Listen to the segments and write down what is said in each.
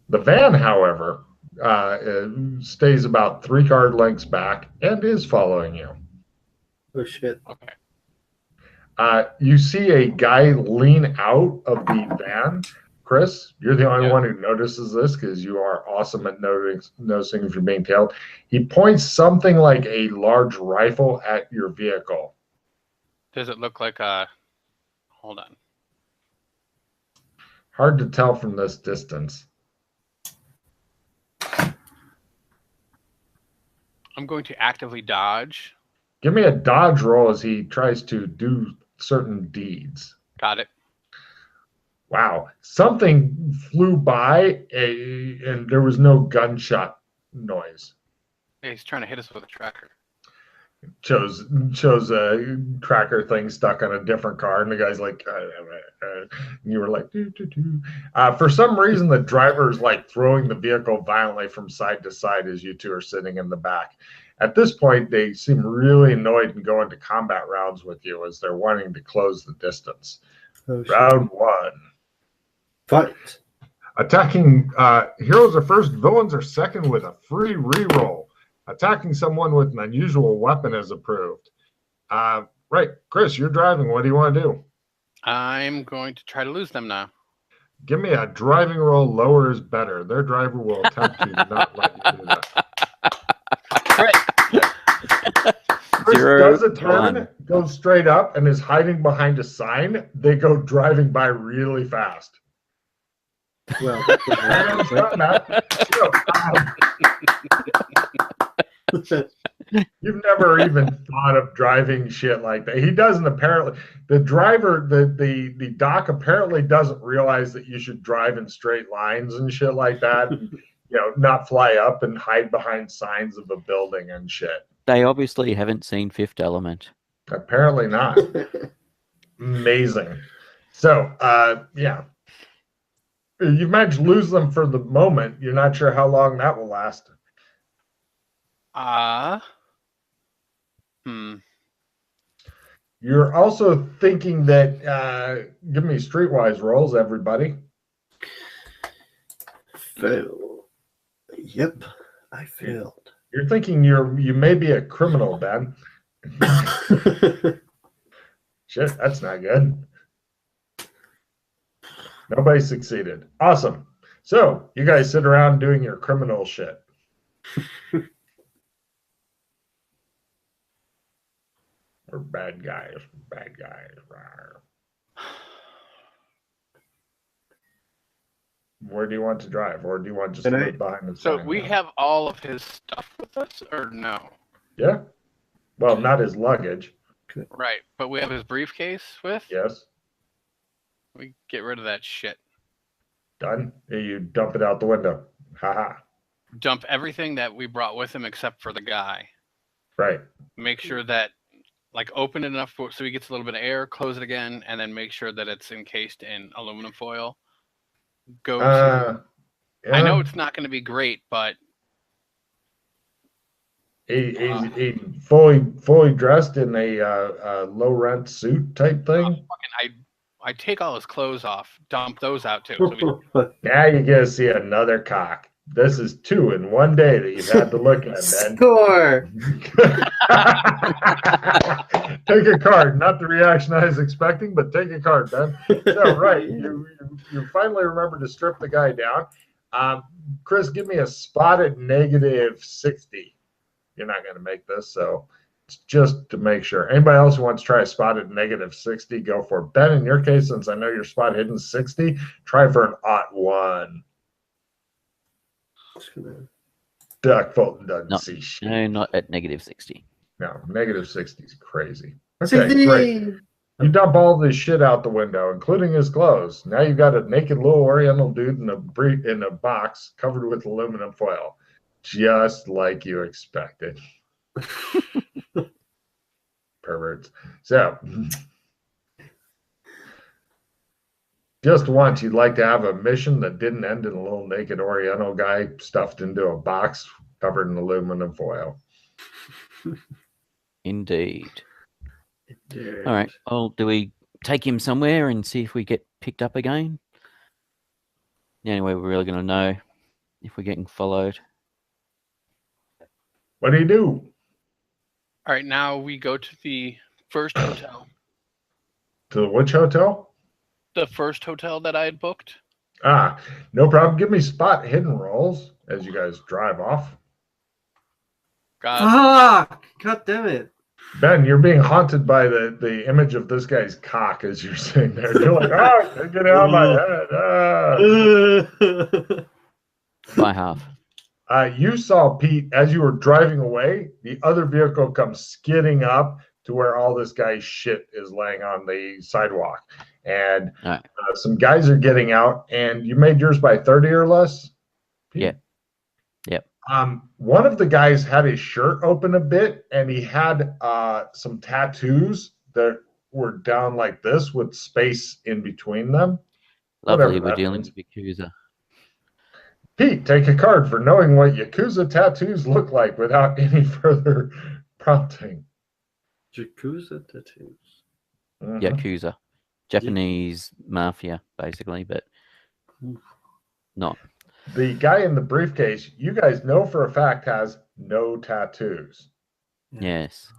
The van, however, stays about 3 car lengths back and is following you. Oh shit. Okay. You see a guy lean out of the van. Chris, you're the only Yeah. one who notices this because you are awesome at noticing if you're being tailed. He points something like a large rifle at your vehicle. Does it look like a? Hold on. Hard to tell from this distance. I'm going to actively dodge. Give me a dodge roll as he tries to do certain deeds. Got it. Wow. Something flew by and there was no gunshot noise. He's trying to hit us with a tracker. Shows a tracker thing stuck on a different car, and the guy's like, and you were like, doo, doo, doo. For some reason, the driver is like throwing the vehicle violently from side to side as you two are sitting in the back. At this point, they seem really annoyed and go into combat rounds with you as they're wanting to close the distance. Oh, shit. Round 1. Fight. Attacking heroes are first, villains are second with a free reroll. Attacking someone with an unusual weapon is approved. Right, Chris, you're driving. What do you want to do? I'm going to try to lose them now. Give me a driving roll. Lower is better. Their driver will attempt to not let you do that. Chris does a turn, goes straight up, and is hiding behind a sign. They go driving by really fast. Well, You've never even thought of driving shit like that. He doesn't apparently. The driver, the doc apparently doesn't realize that you should drive in straight lines and shit like that. And, not fly up and hide behind signs of a building and shit. They obviously haven't seen Fifth Element. Apparently not. Amazing. So, yeah. You managed to lose them for the moment. You're not sure how long that will last. You're also thinking that, give me streetwise rolls, everybody. Fail. Yep, I failed. You're thinking you may be a criminal, Ben. Shit, that's not good. Nobody succeeded. Awesome. So you guys sit around doing your criminal shit. We're bad guys. Bad guys. Where do you want to drive? Or do you want to just live behind the sign? So we have all of his stuff with us, or no? Yeah. Well, not his luggage. Right, but we have his briefcase with? Yes. We get rid of that shit. Done. You dump it out the window. Haha. Dump everything that we brought with him except for the guy. Right. Make sure that, open it enough so he gets a little bit of air, close it again, and then make sure that it's encased in aluminum foil. I know it's not going to be great, but a fully dressed in a low rent suit type thing. I take all his clothes off, dump those out too. So now you get to see another cock. This is 2 in one day that you've had to look at, Ben. Score. Take a card, not the reaction I was expecting, but take a card, Ben. So, right, you finally remember to strip the guy down. Chris, give me a spotted -60. You're not going to make this, so it's just to make sure. Anybody else who wants to try a spotted -60, go for it. Ben, in your case, since I know your spot hidden 60, try for an +1. Duck Fulton doesn't see shit. No, not at -60. No, -60 is crazy. Okay, great. You dump all this shit out the window, including his clothes. Now you've got a naked little Oriental dude in a box covered with aluminum foil, just like you expected. Perverts. So, just once, you'd like to have a mission that didn't end in a little naked Oriental guy stuffed into a box covered in aluminum foil. Indeed. All right. Well, do we take him somewhere and see if we get picked up again? The only way we're really going to know. if we're getting followed. What do you do? All right, now we go to the first hotel. To which hotel? The first hotel that I had booked. Ah, no problem. Give me spot hidden rolls as you guys drive off. Fuck! God damn it. Ben, you're being haunted by the image of this guy's cock as you're sitting there. You're like, oh, get out of my head. By half. You saw, Pete, as you were driving away, the other vehicle comes skidding up to where all this guy's shit is laying on the sidewalk. And Right. Some guys are getting out, and you made yours by 30 or less? Pete? Yeah. Yep. One of the guys had his shirt open a bit, and he had some tattoos that were down like this with space in between them. Lovely, we're dealing with Yakuza. Pete, take a card for knowing what Yakuza tattoos look like without any further prompting. Yakuza tattoos. Mhm. Yakuza. Japanese mafia, basically, but not. The guy in the briefcase, you guys know for a fact, has no tattoos. Yes.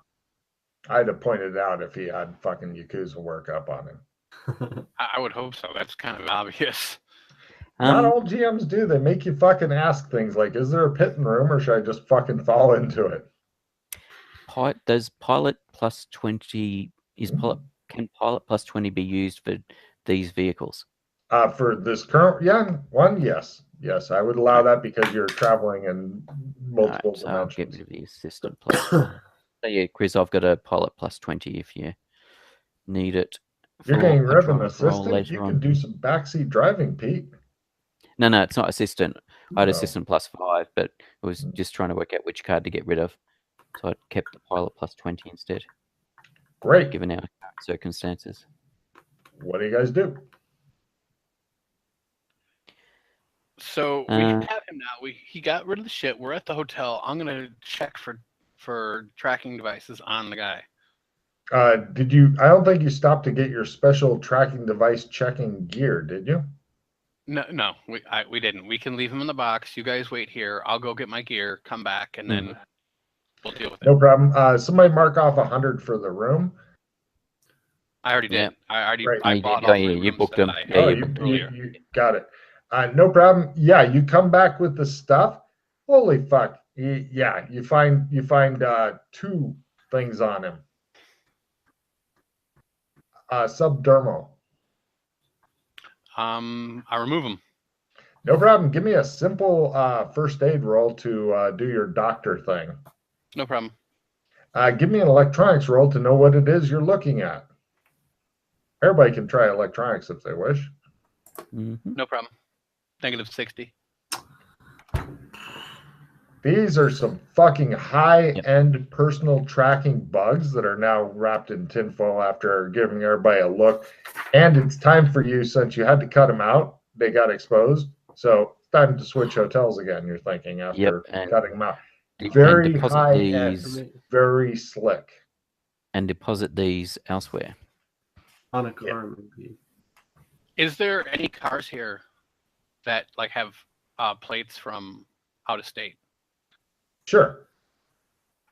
I'd have pointed out if he had fucking Yakuza work up on him. I would hope so. That's kind of obvious. Not all GMs do. They make you fucking ask things like, is there a pit in the room or should I just fucking fall into it? Does pilot plus 20 can pilot plus 20 be used for these vehicles? For this current one, yes. Yes, I would allow that because you're traveling in multiple So I'll get dimensions. rid of the assistant plus. So yeah, Chris, I've got a pilot plus 20 if you need it. You're for getting a rid of an roll assistant? later You on. can do some backseat driving, Pete. No, it's not assistant. I had No. assistant plus 5, but I was just trying to work out which card to get rid of. So I kept the pilot plus 20 instead, Great. given our current circumstances. What do you guys do? So we have him now. He got rid of the shit. We're at the hotel. I'm gonna check for tracking devices on the guy. Did you? I don't think you stopped to get your special tracking device checking gear, did you? No, we didn't. We can leave him in the box. You guys wait here. I'll go get my gear, come back, and then we'll deal with it. No problem. Somebody mark off 100 for the room. I already did. Yep. I bought all three you rooms booked that them. I Yeah, booked you earlier. got it. No problem. Yeah, you come back with the stuff. Holy fuck! You find two things on him. Subdermal. I remove them. No problem. Give me a simple first aid roll to do your doctor thing. No problem. Give me an electronics roll to know what it is you're looking at. Everybody can try electronics if they wish. No problem. -60. These are some fucking high-end personal tracking bugs that are now wrapped in tinfoil after giving everybody a look. And it's time for you, since you had to cut them out, they got exposed. So it's time to switch hotels again, you're thinking, after cutting them out. Very high-end, very slick. And deposit these elsewhere. On a car, maybe. Is there any cars here that like have plates from out of state? Sure.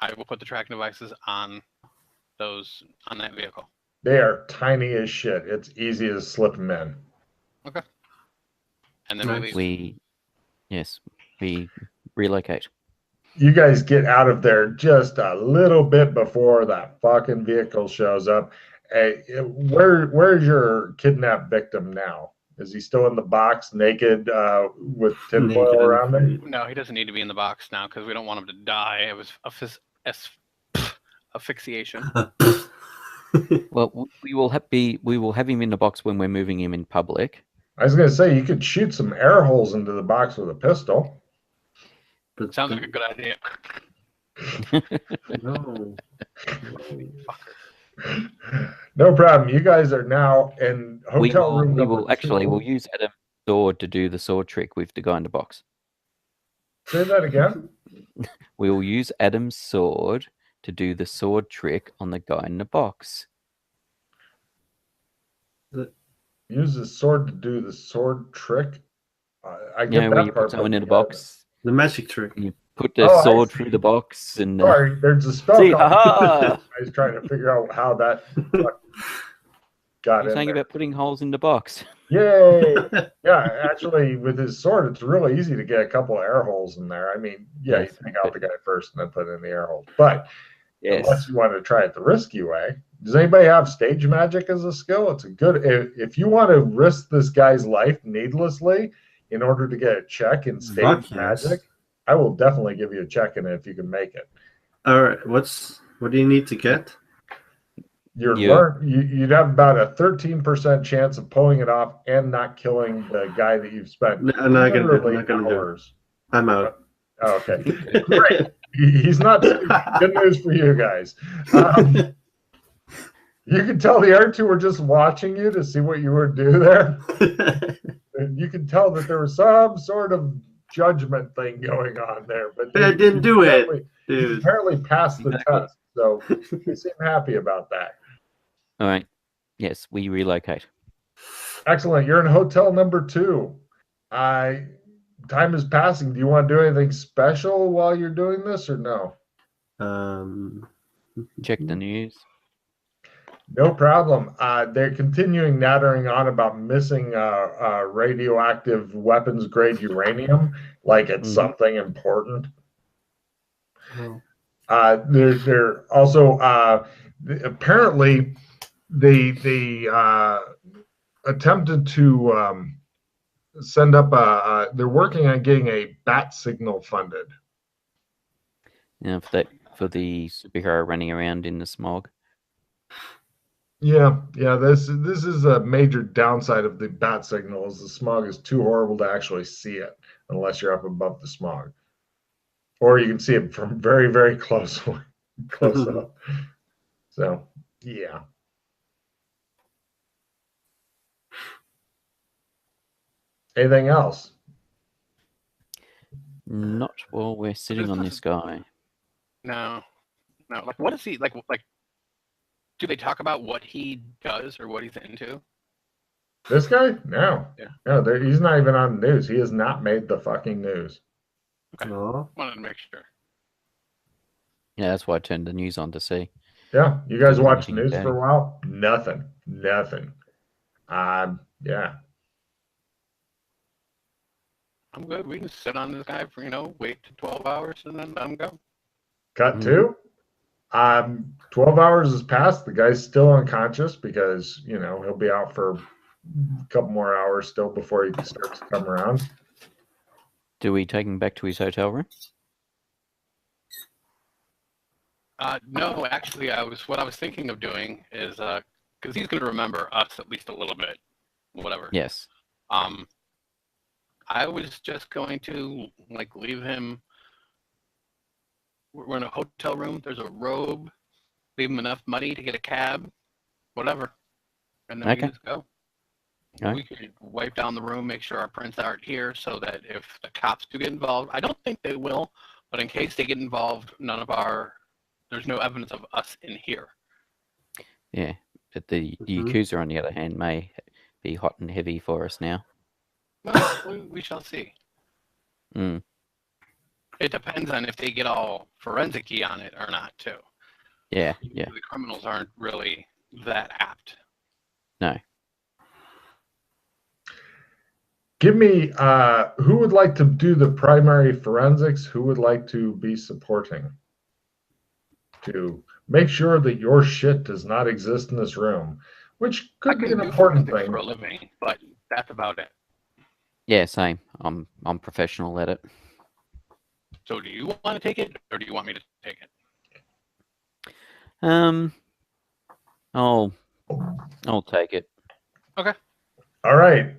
I will put the tracking devices on that vehicle. They are tiny as shit. It's easy to slip them in. Okay. And then we relocate. You guys get out of there just a little bit before that fucking vehicle shows up. Hey, where's your kidnapped victim now? Is he still in the box, naked, with tinfoil around him? No, he doesn't need to be in the box now because we don't want him to die. It was asphyxiation. Well, we will have him in the box when we're moving him in public. I was going to say you could shoot some air holes into the box with a pistol. But sounds like a good idea. No. No problem. You guys are now in hotel room number 2. We'll use Adam's sword to do the sword trick with the guy in the box. Say that again. We will use Adam's sword to do the sword trick on the guy in the box. Use the sword to do the sword trick I You get know, where that you part. put someone but in a yeah, box, The magic trick. you put the Oh, I sword see. through the box, and Sorry, there's a spell see, called. haha! I was trying to figure out how that got You're in saying there. about putting holes in the box. Yay! Yeah, actually, with his sword, it's really easy to get a couple of air holes in there. I mean, yeah, Yes, you take out but- the guy first and then put in the air holes. But unless Yes. you want to try it the risky way, does anybody have stage magic as a skill? It's a good. If you want to risk this guy's life needlessly in order to get a check in stage Fuck yes. magic, I will definitely give you a check in it if you can make it. All right. What do you need to get? You'd have about a 13% chance of pulling it off and not killing the guy that you've spent No, I'm not gonna do it. I'm literally not gonna do it. hours. I'm out. Oh, okay, great. He's not speaking. Good news for you guys. You could tell the other two were just watching you to see what you would do there. And you could tell that there was some sort of judgment thing going on there. But I didn't do it, You dude. apparently passed the Exactly. test, so they seem happy about that. All right. Yes, we relocate. Excellent. You're in hotel number 2. Time is passing. Do you want to do anything special while you're doing this or no? Check the news. No problem. They're continuing nattering on about missing radioactive weapons grade uranium, like it's something important. They're also apparently they attempted to send up they're working on getting a bat signal funded. You know, for the superhero running around in the smog. Yeah, this is a major downside of the bat signal is the smog is too horrible to actually see it unless you're up above the smog. Or you can see it from very, very close up. So yeah. Anything else? Not while we're sitting on this guy. No. Like, what is he like? Do they talk about what he does or what he's into? This guy? No. Yeah. No, he's not even on the news. He has not made the fucking news. Okay. No. Wanted to make sure. Yeah, that's why I turned the news on to see. Yeah. You guys There's watch anything news going. for a while? Nothing. Yeah. I'm good. We can sit on this guy for, wait to 12 hours and then let him go. Cut to 12 hours has passed. The guy's still unconscious because, he'll be out for a couple more hours still before he starts to come around. Do we take him back to his hotel room? No, actually, what I was thinking of doing is, because he's going to remember us at least a little bit, whatever. Yes. I was just going to leave him. We're in a hotel room. There's a robe. Leave him enough money to get a cab, whatever, and then we can just go. Right. We could wipe down the room, make sure our prints aren't here, so that if the cops do get involved, I don't think they will, but in case they get involved, there's no evidence of us in here. Yeah, but the Yakuza, on the other hand, may be hot and heavy for us now. Well, we shall see. Mm. It depends on if they get all forensic-y on it or not, too. Yeah. The criminals aren't really that apt. No. Give me who would like to do the primary forensics? Who would like to be supporting? To make sure that your shit does not exist in this room, which could be an important thing for a living, but that's about it. Yeah, same. I'm professional at it. So do you want to take it, or do you want me to take it? I'll take it. Okay. All right.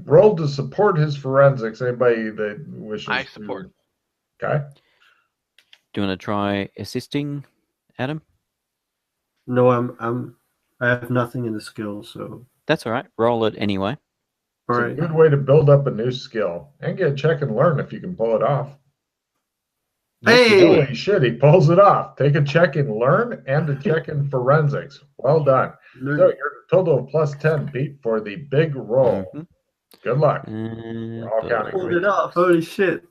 Roll to support his forensics. Anybody that wishes I support. Okay. Do you want to try assisting, Adam? No, I have nothing in the skill, so That's all right. Roll it anyway. It's all a right. good way to build up a new skill and get a check and learn if you can pull it off. Hey! Holy shit, he pulls it off. Take a check and learn and a check in forensics. Well done. So you're a total of plus 10 beat for the big roll. Mhm. Good luck. We're all counting. Pulled it off. Holy shit.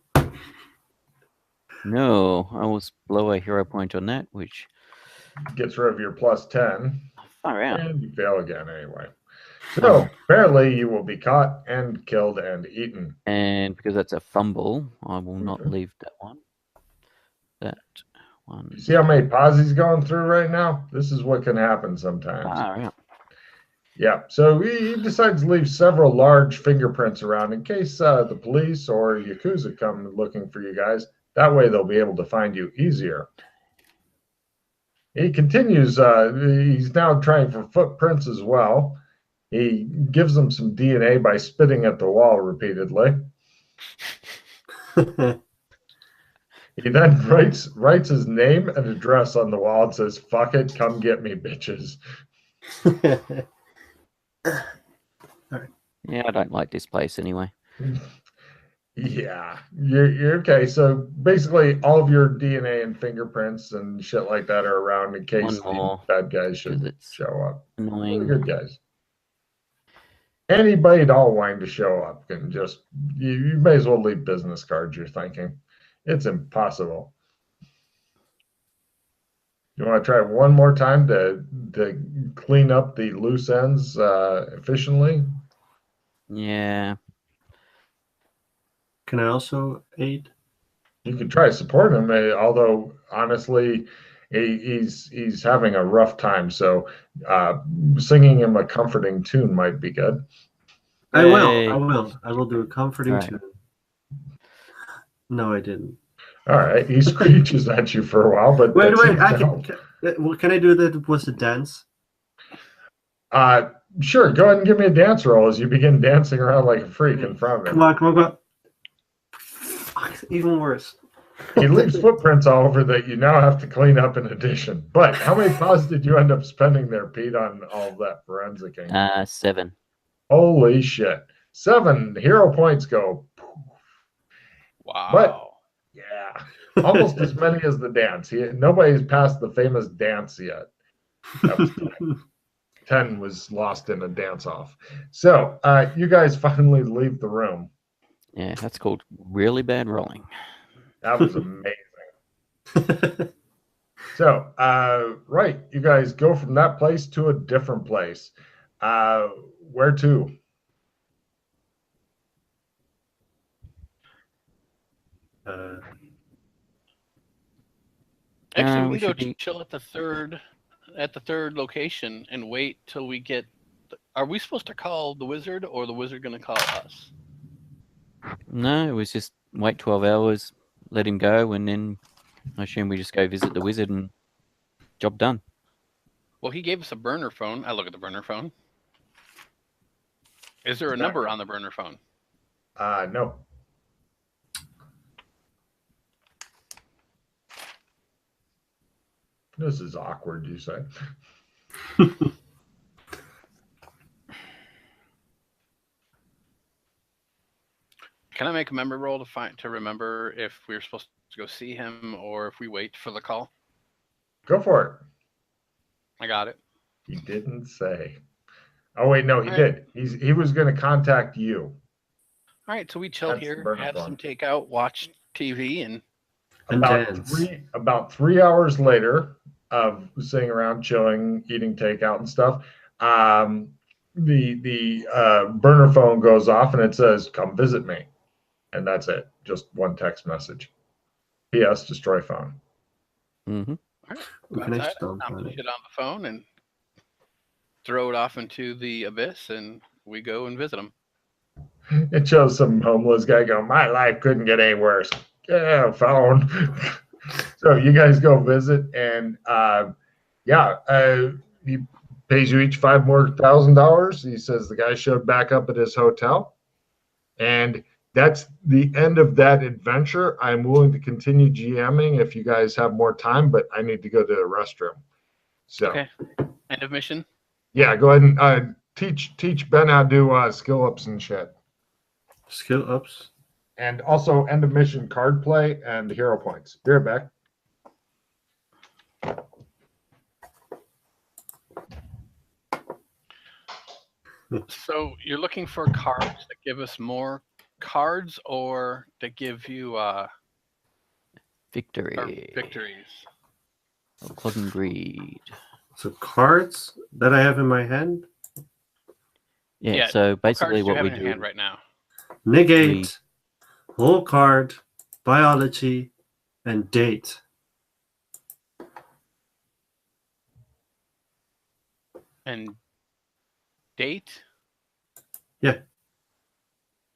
No, I will blow a hero point on that, which Gets rid of your plus 10. far out. And you fail again anyway. So apparently you will be caught and killed and eaten. And because that's a fumble, I will not Mhm. leave that one. That one. You see how many pause he's going through right now? This is what can happen sometimes. Far out. Yeah, so he decides to leave several large fingerprints around in case the police or Yakuza come looking for you guys. That way they'll be able to find you easier. He continues, he's now trying for footprints as well. He gives them some DNA by spitting at the wall repeatedly. He then writes his name and address on the wall and says, "Fuck it, come get me, bitches." Yeah, I don't like this place anyway. Yeah, you're okay. So basically, all of your DNA and fingerprints and shit like that are around in case One more, the bad guys 'cause should it's show up. They're annoying. good guys. Anybody at all wanting to show up can just, you may as well leave business cards, you're thinking. It's impossible. You want to try one more time to clean up the loose ends efficiently? Yeah. Can I also aid? You could try supporting him, although honestly, he's having a rough time. So singing him a comforting tune might be good. I will. Yay. I will do a comforting Right. tune. No, I didn't. All right, he screeches at you for a while, but Wait. Can I do that with a dance? Sure. Go ahead and give me a dance roll as you begin dancing around like a freak in front of him. Come on. Fuck, even worse. He leaves footprints all over that you now have to clean up in addition. But how many pauses did you end up spending there, Pete, on all of that forensicing? 7. Holy shit. 7 hero points go. Wow. But yeah, almost as many as the dance. Nobody's passed the famous dance yet. That was 10. 10 was lost in a dance off. So you guys finally leave the room. Yeah, that's called really bad rolling. That was amazing. So, right, you guys go from that place to a different place. Where to? Actually, we we can go should be- chill at the third location and wait till we get. Are we supposed to call the wizard, or the wizard going to call us? No, it was just wait 12 hours, let him go, and then I assume we just go visit the wizard and job done. Well, he gave us a burner phone. I look at the burner phone. Is there a number on the burner phone? No. This is awkward, you say. Can I make a memory roll to remember if we're supposed to go see him or if we wait for the call? Go for it. I got it. He didn't say. Oh wait, no, he All did. He was going to contact you. All right, so we chill That's the here, burner have phone. some takeout, watch TV, and About 3 hours later of sitting around, chilling, eating takeout and stuff, the burner phone goes off and it says, "Come visit me," and that's it. Just one text message. P.S. Destroy phone. Mm-hmm. all right, We go can outside, stomp I'll on put it. it on the phone and throw it off into the abyss, and we go and visit him. It shows some homeless guy going, "My life couldn't get any worse." Yeah, phone. So you guys go visit, and he pays you each $5,000 more. He says the guy showed back up at his hotel, and that's the end of that adventure. I'm willing to continue GMing if you guys have more time, but I need to go to the restroom. So Okay. End of mission. yeah, go ahead and teach Ben how to do skill ups and shit. Skill ups. And also end of mission card play and hero points. Be right back. So you're looking for cards that give us more cards, or that give you Victory. victories? Clogging greed. So cards that I have in my hand. Yeah, so What cards basically do you what have we in your do, hand right now? Negate, whole card, biology, and date. And date? what's If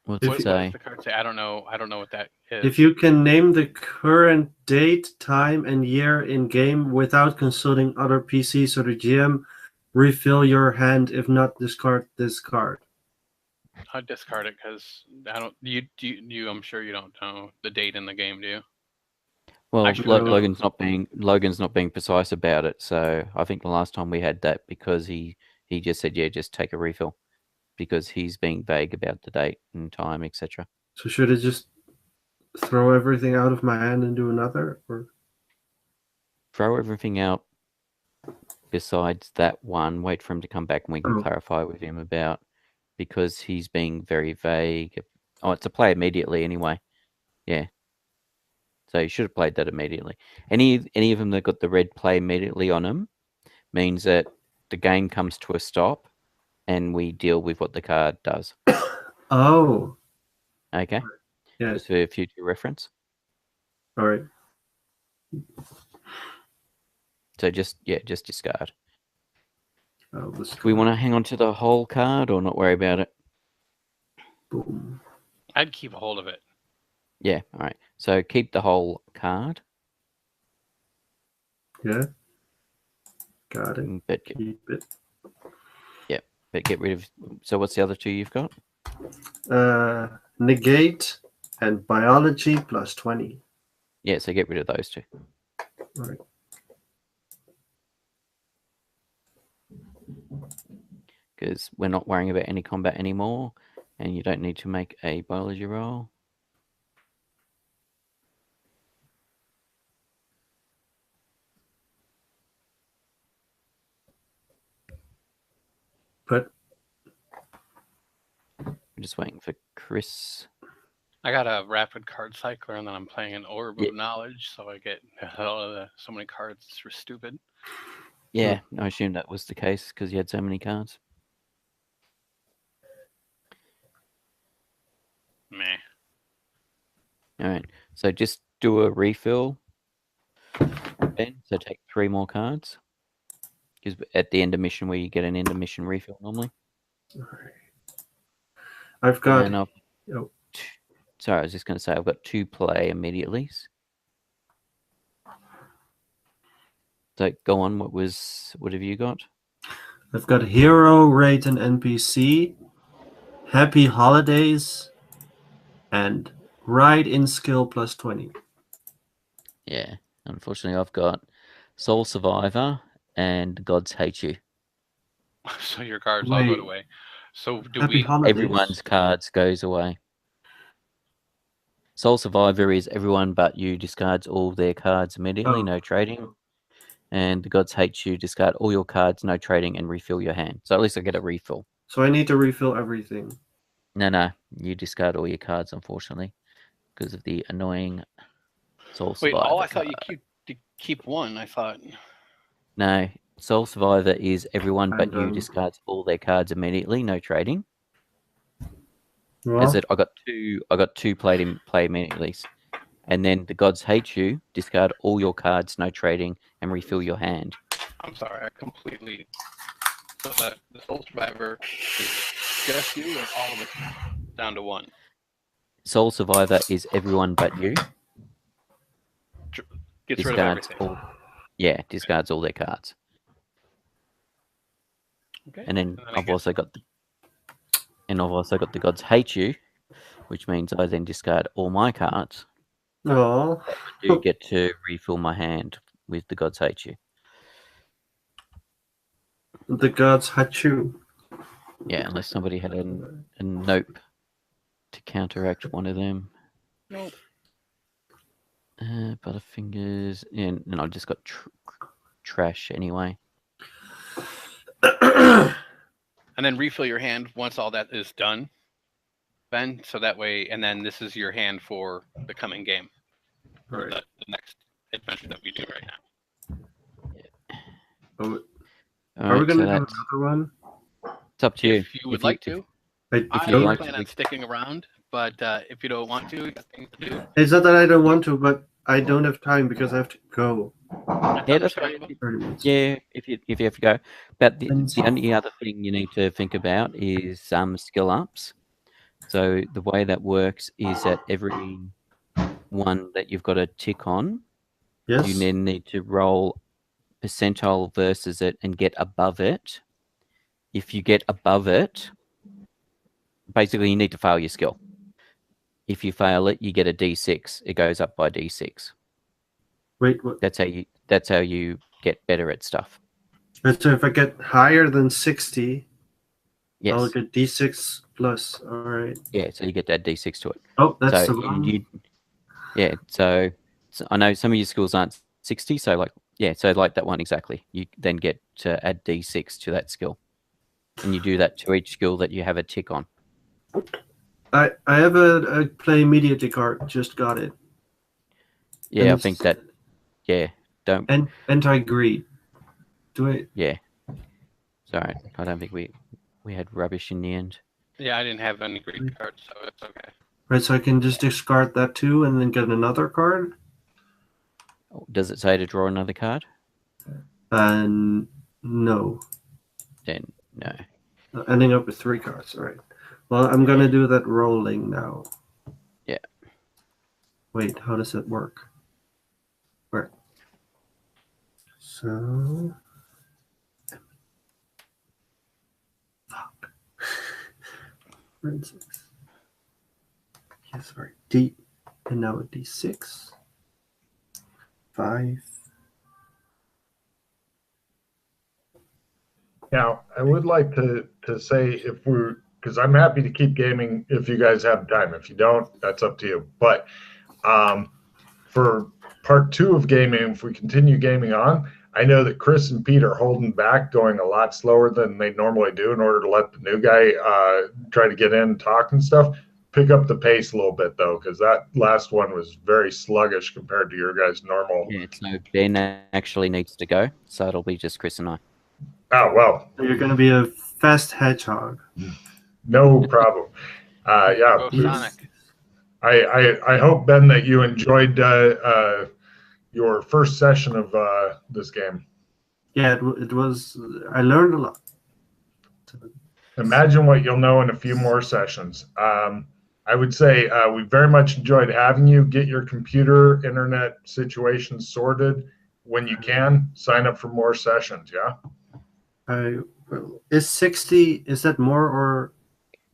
What it you- does say? the card say? I don't know what that is. If you can name the current date, time, and year in game without consulting other PCs or the GM, refill your hand. If not, discard this card. I'll discard it because I don't. You. I'm sure you don't know the date in the game, do you? Well, Actually, I don't. Logan's not being precise about it. So I think the last time we had that because he just said, yeah, just take a refill, because he's being vague about the date and time, etc. So should I just throw everything out of my hand and do another? Or Throw everything out besides that one. Wait for him to come back and we can Oh. clarify with him about, because he's being very vague. Oh, it's a play immediately anyway. Yeah. So you should have played that immediately. Any of them that got the red play immediately on them means that the game comes to a stop and we deal with what the card does. Oh, Okay? yeah. Just for future reference. All right. So just discard. Oh, Do we want to hang on to the whole card or not worry about it? Boom. I'd keep a hold of it. Yeah, all right. So keep the whole card. Yeah. Got it. But Keep it. get rid of. So what's the other two you've got? Negate and biology plus 20. Yeah, so get rid of those two. All right. Because we're not worrying about any combat anymore, and you don't need to make a biology roll. But I'm just waiting for Chris. I got a rapid card cycler, and then I'm playing an orb Yeah. of knowledge, so I get so many cards. It's stupid. Yeah, I assume that was the case because you had so many cards. Meh. All right, so just do a refill, Ben. So take 3 more cards. Because at the end of mission, where you get an end of mission refill normally. all right. I've got. And Oh. Sorry, I was just going to say I've got 2 play immediately. So go on. What have you got? I've got hero, rate, and NPC, happy holidays, and ride in skill plus 20. Yeah, unfortunately, I've got Soul Survivor and The Gods Hate You. So your cards all Wait. go away. So do Happy we? holidays. Everyone's cards goes away. Soul Survivor is everyone but you discards all their cards immediately, Oh. no trading. And The Gods Hate You, discard all your cards, no trading, and refill your hand. So at least I get a refill. So I need to refill everything. No, you discard all your cards, unfortunately, because of the annoying Soul Wait, Survivor. I thought card. you keep one. I thought. No, Soul Survivor is everyone but you And, discards all their cards immediately, no trading. Well, As I said, I got two play immediately. And then The Gods Hate You, discard all your cards, no trading, and refill your hand. I'm sorry, I completely. So that the Soul Survivor is just you, or all of us down to one. Soul Survivor is everyone but you. Gets rid of Discards everything. discards all their cards. Okay. And then I I've get- also got The Gods Hate You, which means I then discard all my cards. oh, I do get to refill my hand with The Gods Hate You. the gods had you. Yeah, unless somebody had a nope to counteract one of them. Nope. Butterfingers, and I've just got trash anyway. And then refill your hand once all that is done, Ben. So that way, and then this is your hand for the coming game, or Right. the next adventure that we do right now. Oh, All are we right, going to so do that's another one? it's up to you. If you would like to, Wait, I you'd like plan to, on sticking around. But if you don't want to, you got things to do. it's not that I don't want to, but I don't have time because I have to go. Yeah, that's right. understandable. 30 minutes. Yeah, if you have to go. But the And- only other thing you need to think about is skill ups. So the way that works is that every one that you've got a tick on, Yes. you then need to roll percentile versus it and get above it. If you get above it, basically you need to fail your skill. If you fail it, you get a D6. It goes up by D6. Wait, what? That's how you get better at stuff. So if I get higher than 60, Yes. I'll get D6 plus. All right. Yeah, so you get that D6 to it. Oh, that's So the one. yeah, so I know some of your skills aren't 60, so like that one exactly. You then get to add D6 to that skill. And you do that to each skill that you have a tick on. I have a play immediately card. Just got it. Yeah, And I think that don't And anti-greed. Do I? yeah. Sorry, I don't think we had rubbish in the end. Yeah, I didn't have any Greek cards, so it's okay. Right, so I can just discard that too and then get another card? Does it say to draw another card? No. Then no. Ending up with 3 cards, all right. Well, I'm going to do that rolling now. Yeah. Wait, how does it work? Where? So... Fuck. For instance. Yes, sorry. D. And now a D6. 5. Now, I would like to say if we're, because I'm happy to keep gaming if you guys have time. If you don't, that's up to you. But for part 2 of gaming, if we continue gaming on, I know that Chris and Pete are holding back, going a lot slower than they normally do in order to let the new guy try to get in and talk and stuff. Pick up the pace a little bit, though, because that last one was very sluggish compared to your guys' normal. Yeah, so Ben actually needs to go, so it'll be just Chris and I. Oh, well. You're going to be a fast hedgehog. No problem. Yeah. Go Sonic. I hope, Ben, that you enjoyed your first session of this game. Yeah, it was. I learned a lot. Imagine what you'll know in a few more sessions. I would say we very much enjoyed having you. Get your computer, internet situation sorted when you can. Sign up for more sessions, yeah? Is 60, is that more or?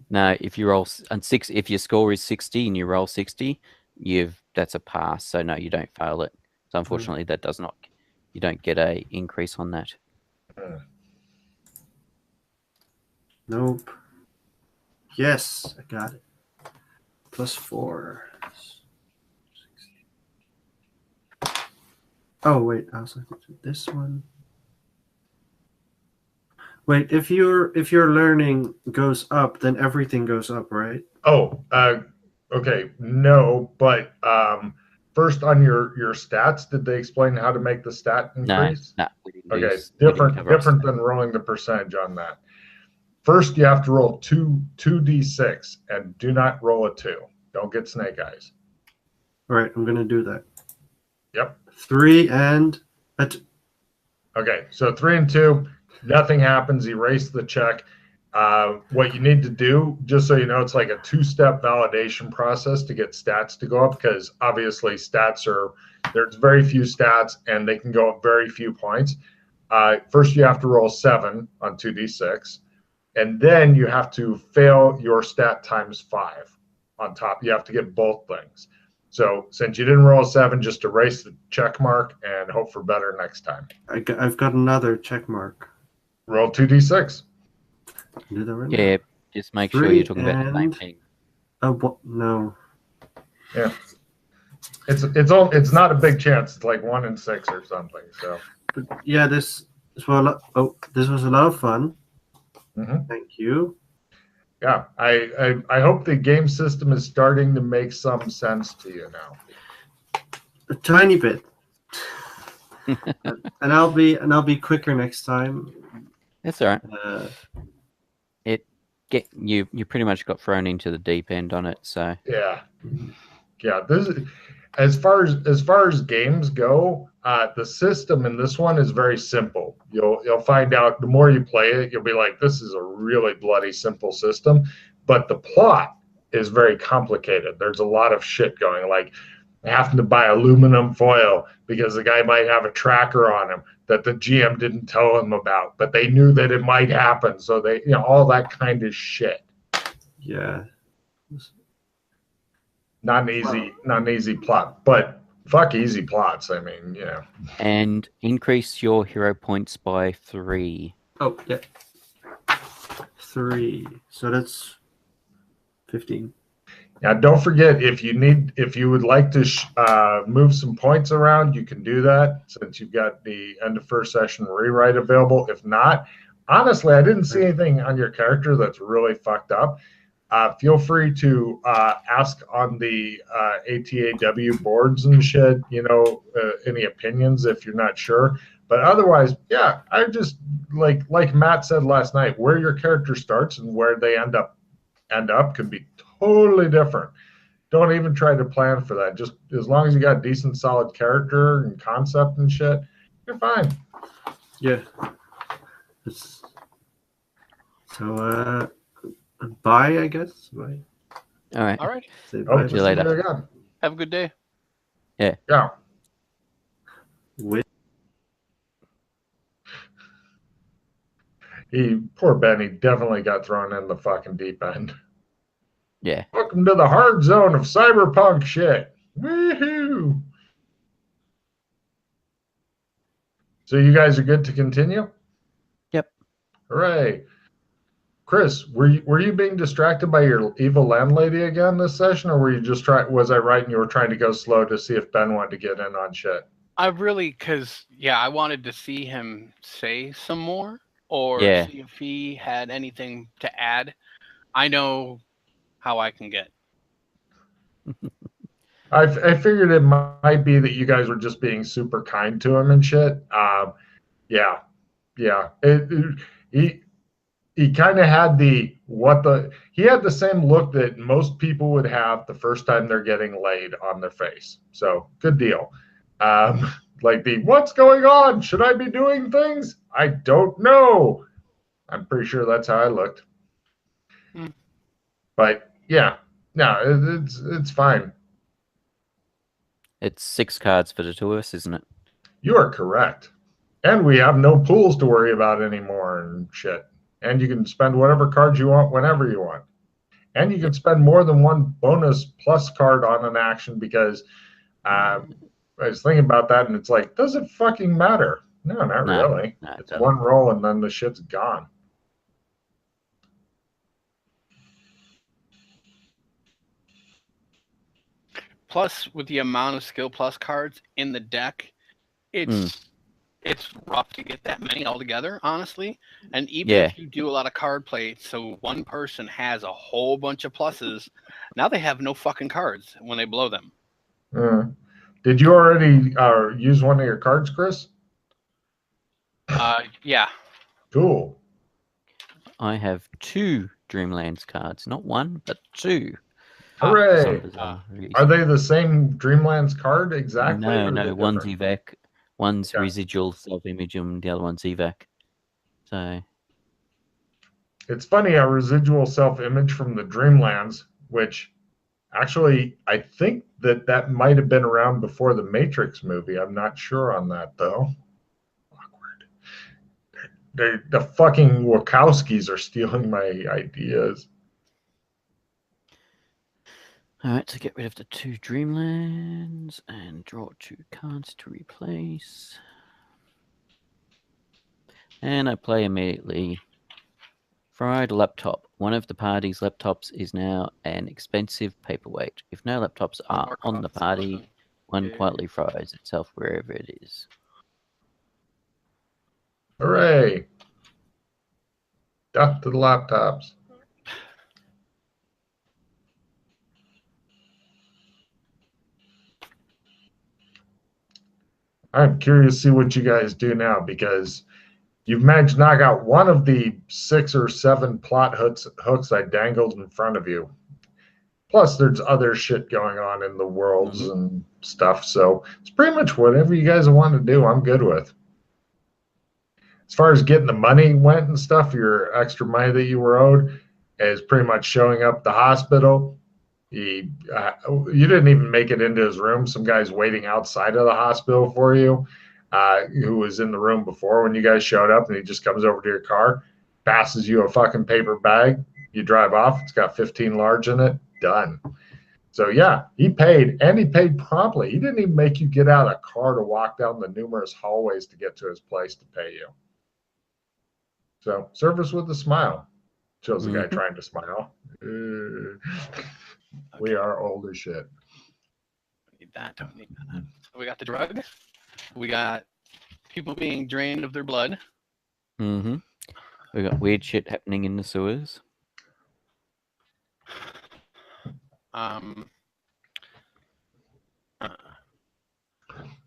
No, if you roll if your score is 60 and you roll 60, that's a pass. So no, you don't fail it. So unfortunately, that does not. You don't get a increase on that. Nope. Yes, I got it. +4. Oh wait, I was looking at this one. Wait, if your learning goes up, then everything goes up, right? Oh, okay. No, but first on your stats, did they explain how to make the stat increase? No, we didn't Okay, use- we didn't different cover than rolling the percentage on that. First, you have to roll 2d6 and do not roll a 2. Don't get snake eyes. All right, I'm gonna do that. Yep. 3 and a 2. Okay, so 3 and 2, nothing happens. Erase the check. What you need to do, just so you know, it's like a 2-step validation process to get stats to go up, because obviously there's very few stats and they can go up very few points. First, you have to roll 7 on 2d6, and then you have to fail your stat times 5 on top. You have to get both things. So since you didn't roll 7, just erase the check mark and hope for better next time. I've got another check mark. Roll 2d6. Do that right Yeah, just make sure you're talking about the same thing. Oh, no. Yeah. It's not a big chance. It's like 1 in 6 or something. So But yeah, this was a lot of fun. Mm-hmm. Thank you. Yeah, I hope the game system is starting to make some sense to you now. A tiny bit. and I'll be quicker next time. That's all right. You pretty much got thrown into the deep end on it, so yeah. This is as far as games go. The system in this one is very simple. You'll find out the more you play it, you'll be like, this is a really bloody simple system, but the plot is very complicated. There's a lot of shit going, like having to buy aluminum foil because the guy might have a tracker on him that the GM didn't tell him about, but they knew that it might happen. So they, all that kind of shit. Yeah. Not an easy plot, but fuck easy plots. I mean, And increase your hero points by 3. Oh, yeah. 3. So that's 15. Now, don't forget, if you would like to move some points around, you can do that since you've got the end of first session rewrite available. If not, honestly, I didn't see anything on your character that's really fucked up. Feel free to ask on the ATAW boards and shit, any opinions if you're not sure. But otherwise, yeah, I just like Matt said last night, where your character starts and where they end up could be totally different. Don't even try to plan for that. Just as long as you got decent, solid character and concept and shit, you're fine. Yeah. So, bye, I guess. Bye. All right. All right. Say bye. See you later. Again. Have a good day. Yeah. Yeah. Poor Benny definitely got thrown in the fucking deep end. Yeah. Welcome to the hard zone of cyberpunk shit. Woohoo! So you guys are good to continue? Yep. Hooray. Chris, were you being distracted by your evil landlady again this session, or were you just was I right and you were trying to go slow to see if Ben wanted to get in on shit? I wanted to see him say some more or see if he had anything to add. I know how I can get. I figured it might be that you guys were just being super kind to him and shit. Yeah. He kind of had he had the same look that most people would have the first time they're getting laid on their face. So good deal. Like what's going on? Should I be doing things? I don't know. I'm pretty sure that's how I looked. But yeah, no, it's fine. It's 6 cards for the 2 of us, isn't it? You are correct. And we have no pools to worry about anymore and shit. And you can spend whatever cards you want whenever you want. And you can spend more than one bonus plus card on an action because I was thinking about that and it's like, does it fucking matter? No, not really. No, it's one roll and then the shit's gone. Plus, with the amount of skill plus cards in the deck, it's rough to get that many altogether, honestly. And even if you do a lot of card play, so one person has a whole bunch of pluses, now they have no fucking cards when they blow them. Did you already use one of your cards, Chris? Yeah. Cool. I have 2 Dreamlands cards, not 1, but 2. Hooray! Are they the same Dreamlands card exactly? No. One's evac, one's residual self-image, and the other one's evac. So it's funny how residual self-image from the Dreamlands, which actually I think that might have been around before the Matrix movie. I'm not sure on that though. Awkward. The fucking Wachowskis are stealing my ideas. Alright, so get rid of the 2 Dreamlands and draw 2 cards to replace. And I play immediately. Fried laptop. One of the party's laptops is now an expensive paperweight. If no laptops are on the party, one quietly fries itself wherever it is. Hooray! Death to the laptops. I'm curious to see what you guys do now, because you've managed to knock out one of the 6 or 7 plot hooks I dangled in front of you. Plus, there's other shit going on in the worlds and stuff. So it's pretty much whatever you guys want to do, I'm good with. As far as getting the money went and stuff, your extra money that you were owed is pretty much showing up at the hospital. You didn't even make it into his room. Some guy's waiting outside of the hospital for you, who was in the room before when you guys showed up, and he just comes over to your car, passes you a fucking paper bag. You drive off. It's got 15 large in it. Done. So yeah, he paid, and he paid promptly. He didn't even make you get out of a car to walk down the numerous hallways to get to his place to pay you. So service with a smile. Shows the guy trying to smile. We are old as shit. Don't need that. Don't need that. So we got the drug. We got people being drained of their blood. We got weird shit happening in the sewers.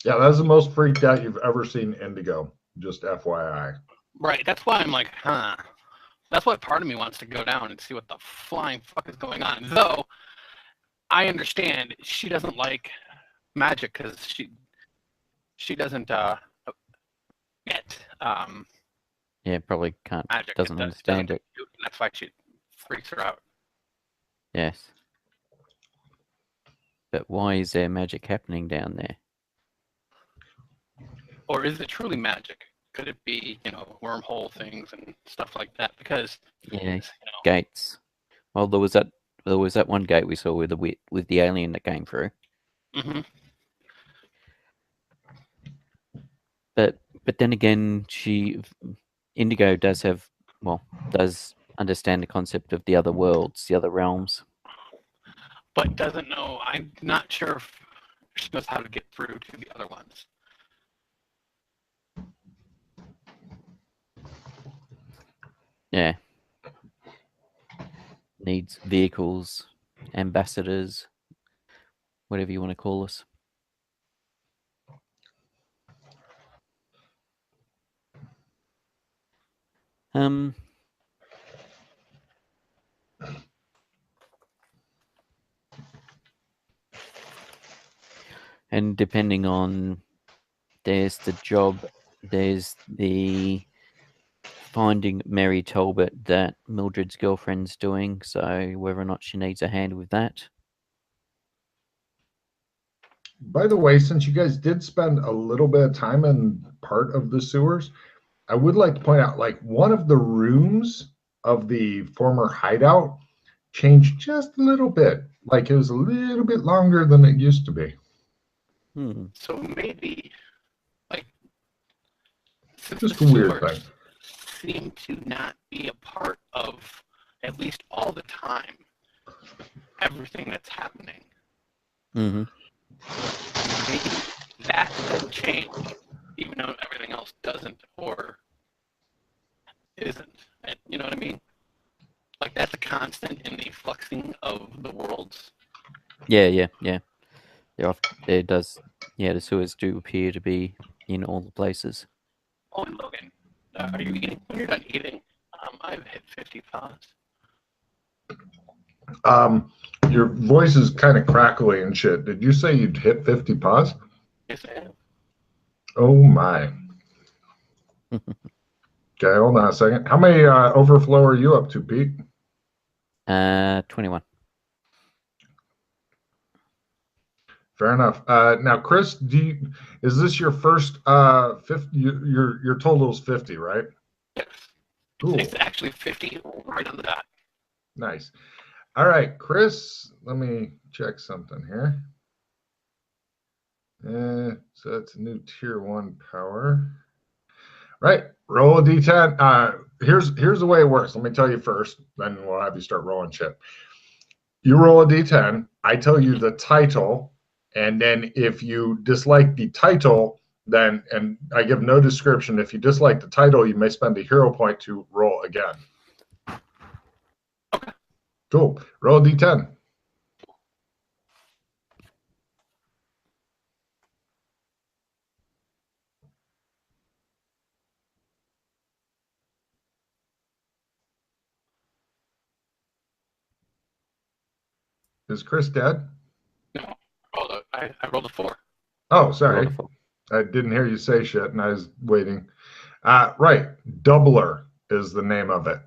Yeah, that's the most freaked out you've ever seen Indigo. Just FYI. Right. That's why I'm like, huh. That's why part of me wants to go down and see what the flying fuck is going on. Though I understand she doesn't like magic because she doesn't get Yeah, probably can't. magic. Doesn't understand it. That's why she freaks her out. Yes. But why is there magic happening down there? Or is it truly magic? Could it be, wormhole things and stuff like that? Because gates. Well, there was that one gate we saw with the alien that came through. But then again, Indigo does understand the concept of the other worlds, the other realms. But doesn't know. I'm not sure if she knows how to get through to the other ones. Yeah. Needs vehicles, ambassadors, whatever you want to call us. And depending on, there's the job, there's the finding Mary Talbot that Mildred's girlfriend's doing, so whether or not she needs a hand with that. By the way, since you guys did spend a little bit of time in part of the sewers, I would like to point out, like, one of the rooms of the former hideout changed just a little bit. Like, it was a little bit longer than it used to be. So maybe, like, just a weird thing. Seem to not be a part of, at least all the time, everything that's happening. Maybe that could change, even though everything else doesn't or isn't. You know what I mean? Like, that's a constant in the fluxing of the worlds. Yeah. The sewers do appear to be in all the places. Oh, and Logan, are you eating? When you're done eating, I've hit 50 paws. Your voice is kind of crackly and shit. Did you say you'd hit 50 paws? Yes, I have. Oh my. Okay, hold on a second. How many overflow are you up to, Pete? 21. Fair enough. Now, Chris, is this your first 50? Your total is 50, right? Yes. Cool. It's actually 50 right on the dot. Nice. All right, Chris, let me check something here. So that's a new tier 1 power. Right, roll a d10. Here's the way it works. Let me tell you first, then we'll have you start rolling shit. You roll a d10. I tell you the title, and then if you dislike the title, and I give no description. If you dislike the title, you may spend a hero point to roll again. Cool. Roll a d10. Is Chris dead? No, I rolled a 4. Oh, sorry. Wonderful. I didn't hear you say shit, and I was waiting. Right. Doubler is the name of it.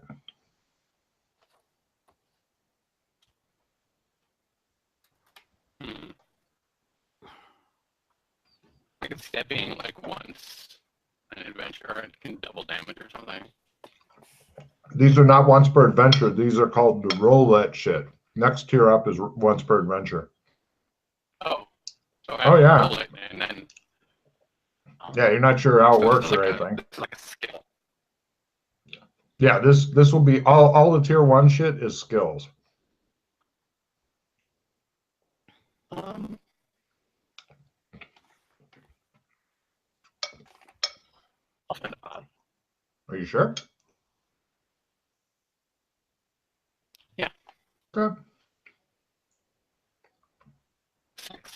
I can see that being like once an adventure, or it can double damage or something. These are not once per adventure. These are called the roulette shit. Next tier up is once per adventure. Oh. So I Oh, yeah. roll it and then. Yeah, you're not sure how it So works it's or like anything. it's like a skill. Yeah, this will be all the tier 1 shit is skills. I'll spend a pod. Are you sure? Yeah. Okay. 6.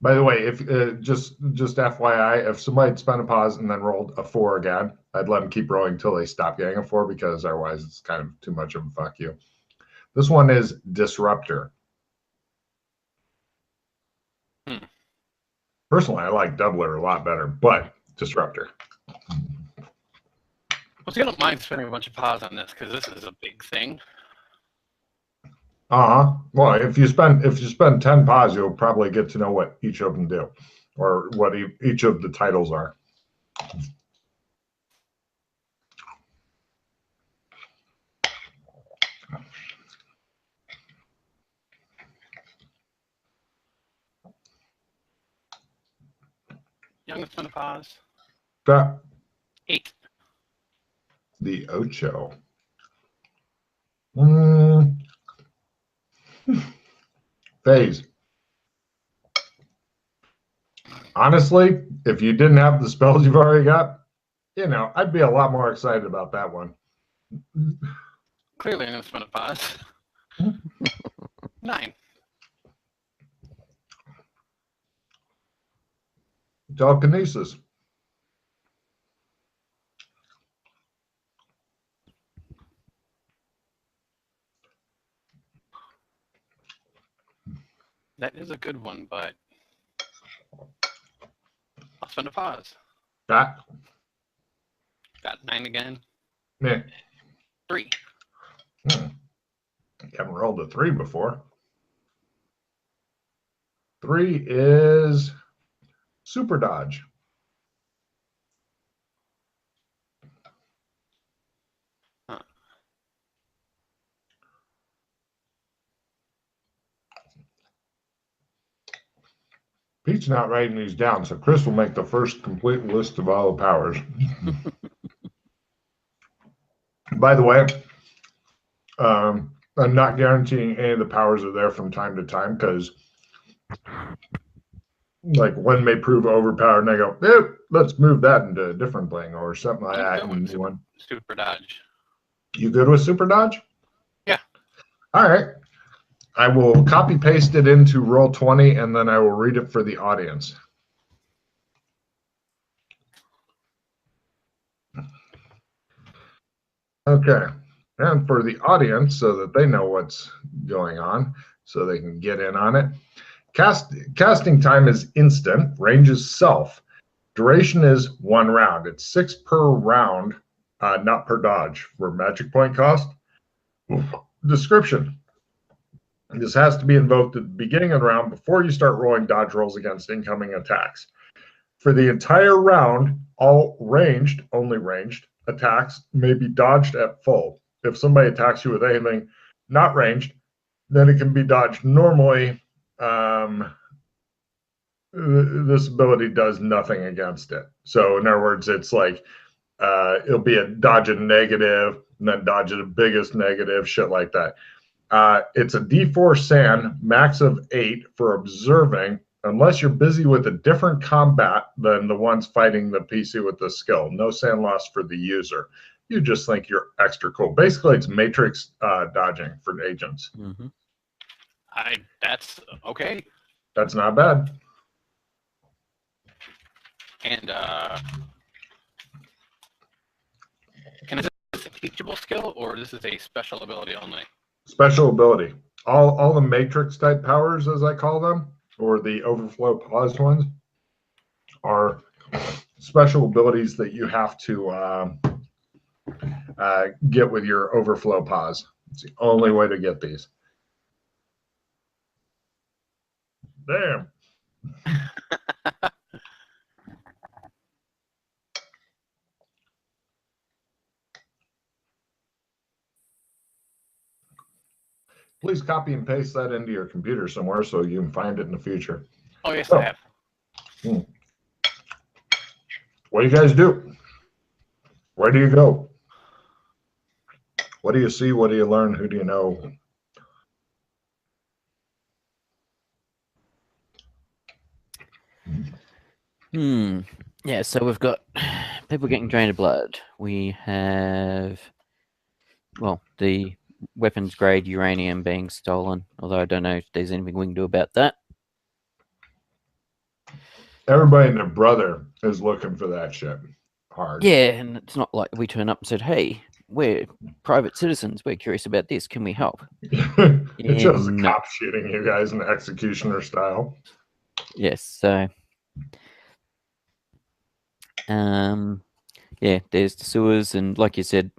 By the way, if just FYI, if somebody had spent a pause and then rolled a 4 again, I'd let them keep rolling until they stop getting a 4, because otherwise it's kind of too much of a fuck you. This one is Disruptor. Personally, I like Doubler a lot better, but Disruptor. Well, see, I don't mind spending a bunch of pods on this because this is a big thing. Well, if you spend 10 pause, you'll probably get to know what each of them do, or what each of the titles are. Youngest menopause. 8. The Ocho. Phase. Honestly, if you didn't have the spells you've already got, I'd be a lot more excited about that one. Clearly, youngest menopause. 9. Telekinesis. That is a good one, but I'll spend a pause. Got 9 again. Yeah. 3. You haven't rolled a 3 before. 3 is Super Dodge. Huh. Pete's not writing these down, so Chris will make the first complete list of all the powers. By the way, I'm not guaranteeing any of the powers are there from time to time, because like one may prove overpowered and they go, let's move that into a different thing or something like that. And Super Dodge. You good with Super Dodge? Yeah. All right. I will copy paste it into Roll20, and then I will read it for the audience. Okay. And for the audience, so that they know what's going on, so they can get in on it. Casting time is instant. Range is self. Duration is 1 round. It's 6 per round, not per dodge for magic point cost. Description. This has to be invoked at the beginning of the round before you start rolling dodge rolls against incoming attacks. For the entire round, all only ranged attacks may be dodged at full. If somebody attacks you with anything not ranged, then it can be dodged normally. This ability does nothing against it. So in other words, it's like it'll be a dodge a negative, and then dodge the biggest negative, shit like that. It's a D4 SAN, max of 8 for observing, unless you're busy with a different combat than the ones fighting the PC with the skill. No SAN loss for the user. you just think you're extra cool. Basically, it's matrix dodging for agents. Mm-hmm. That's okay. That's not bad. And is this a teachable skill, or this is a special ability only? Special ability. All the matrix type powers, as I call them, or the overflow pause ones, are special abilities that you have to get with your overflow pause. It's the only way to get these. Damn. Please copy and paste that into your computer somewhere so you can find it in the future. Oh, yes, I have. What do you guys do? Where do you go? What do you see? What do you learn? Who do you know? Yeah, so we've got people getting drained of blood. We have, well, the weapons grade uranium being stolen, although I don't know if there's anything we can do about that. Everybody and their brother is looking for that shit hard. Yeah, and it's not like we turn up and said, hey, we're private citizens. We're curious about this. Can we help? It's just a cop shooting you guys in executioner style. Yes, so... yeah, there's the sewers, and like you said,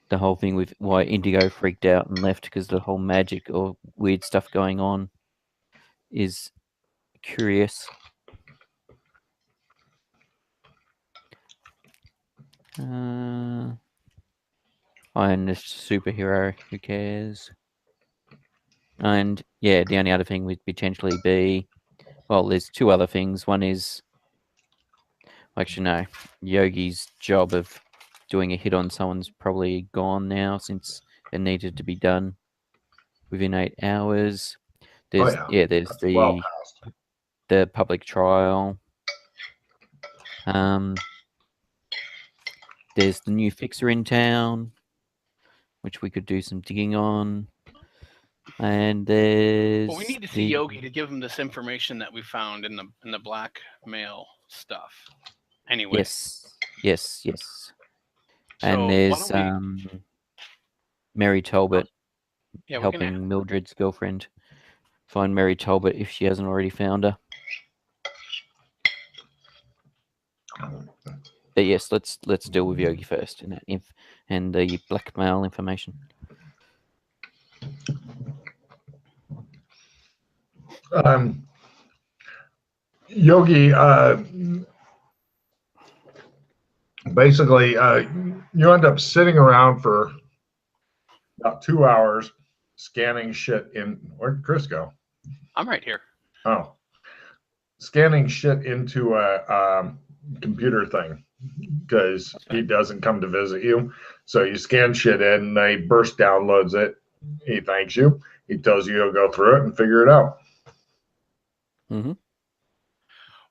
the whole thing with why Indigo freaked out and left because the whole magic or weird stuff going on is curious. I'm a superhero, who cares? And yeah, the only other thing would potentially be, well, there's two other things. One is, actually no, Yogi's job of doing a hit on someone's probably gone now since it needed to be done within 8 hours. There's there's that's the well past. The public trial. There's the new fixer in town, which we could do some digging on. And there's... Well, we need to see Yogi to give him this information that we found in the blackmail stuff. Anyway. Yes. So and there's Mary Talbot helping Mildred's girlfriend find Mary Talbot if she hasn't already found her. But yes, let's deal with Yogi first and the blackmail information. Yogi, basically, you end up sitting around for about 2 hours scanning shit in. Where'd Chris go? I'm right here. Oh, scanning shit into a computer thing because he doesn't come to visit you. So you scan shit in, they burst downloads it. He thanks you. He tells you he'll go through it and figure it out. Mm-hmm.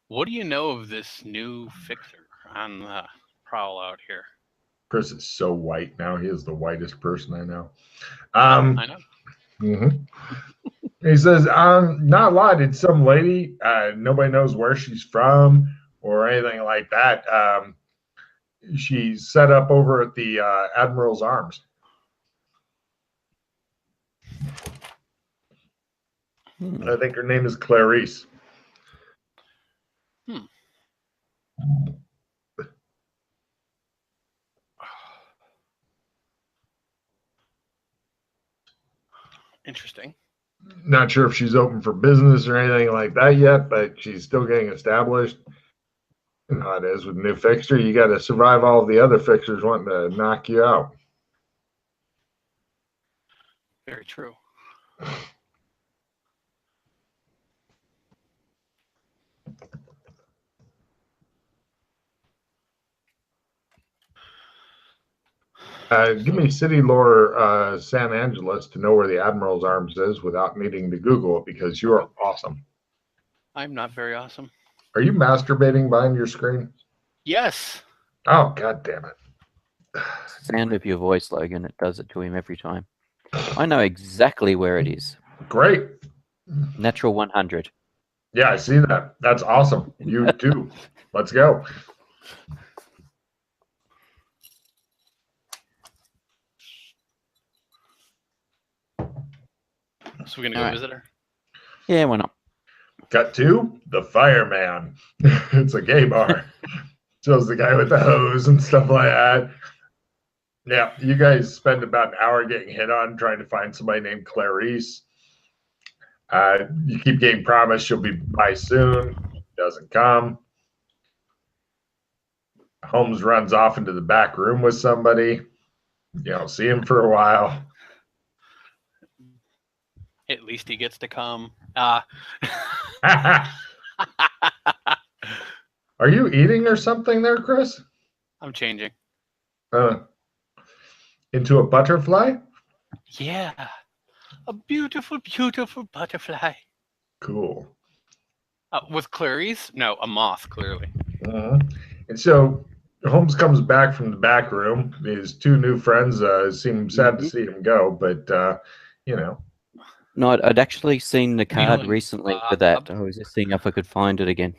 What do you know of this new fixer on the prowl out here? Chris is so white now. He is the whitest person I know. I know. Mm-hmm. He says, not a lot. It's some lady. Nobody knows where she's from or anything like that. She's set up over at the Admiral's Arms. I think her name is Clarice. Interesting. Not sure if she's open for business or anything like that yet, but she's still getting established. You know how it is with new fixture. You got to survive all of the other fixers wanting to knock you out. Very true. Give me city lore San Angeles to know where the Admiral's Arms is without needing to Google it because you are awesome. I'm not very awesome. Are you masturbating behind your screen? Yes. Oh, God damn it. Sound of your voice, Logan. It does it to him every time. I know exactly where it is. Great. Natural 100. Yeah, I see that. That's awesome. You too. Let's go. So we're gonna go Alright. visit her. Yeah, why not? Cut to the fireman. It's a gay bar. Shows the guy with the hose and stuff like that. Yeah, you guys spend about an hour getting hit on trying to find somebody named Clarice. You keep getting promised she'll be by soon. Doesn't come. Holmes runs off into the back room with somebody. You don't see him for a while. At least he gets to come. Are you eating or something there, Chris? I'm changing. Into a butterfly? Yeah. A beautiful, beautiful butterfly. Cool. With Clarice? No, a moth, clearly. And so Holmes comes back from the back room. His two new friends seem sad to see him go, but, you know. No, I'd actually seen the card Feeling recently Bob. for that. I was just seeing if I could find it again.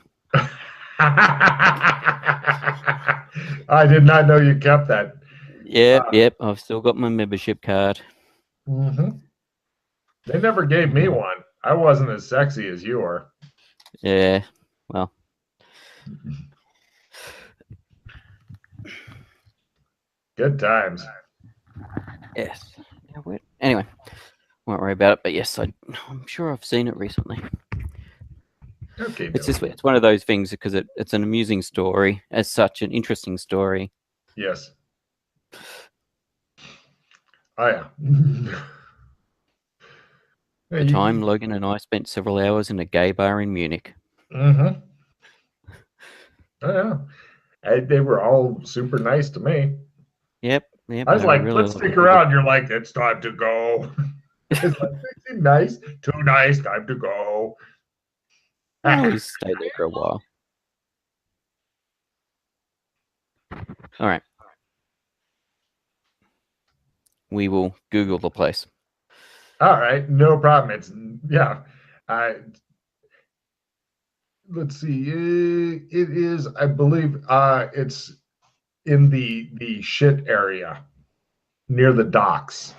I did not know you kept that. Yep. I've still got my membership card. They never gave me one. I wasn't as sexy as you are. Yeah, well. Good times. Yes. Anyway, won't worry about it. But yes, I'm sure I've seen it recently. Okay. It's one of those things because it's an amusing story, as such, an interesting story. Yes. Oh yeah. The time Logan and I spent several hours in a gay bar in Munich. Oh yeah. They were all super nice to me. Yep. I was like, really let's stick around. You're like, it's time to go. It's like, nice, too nice, time to go. Oh, we stayed there for a while. All right. We will Google the place. All right, no problem. It's yeah. Let's see. It is, I believe, it's in the shit area near the docks.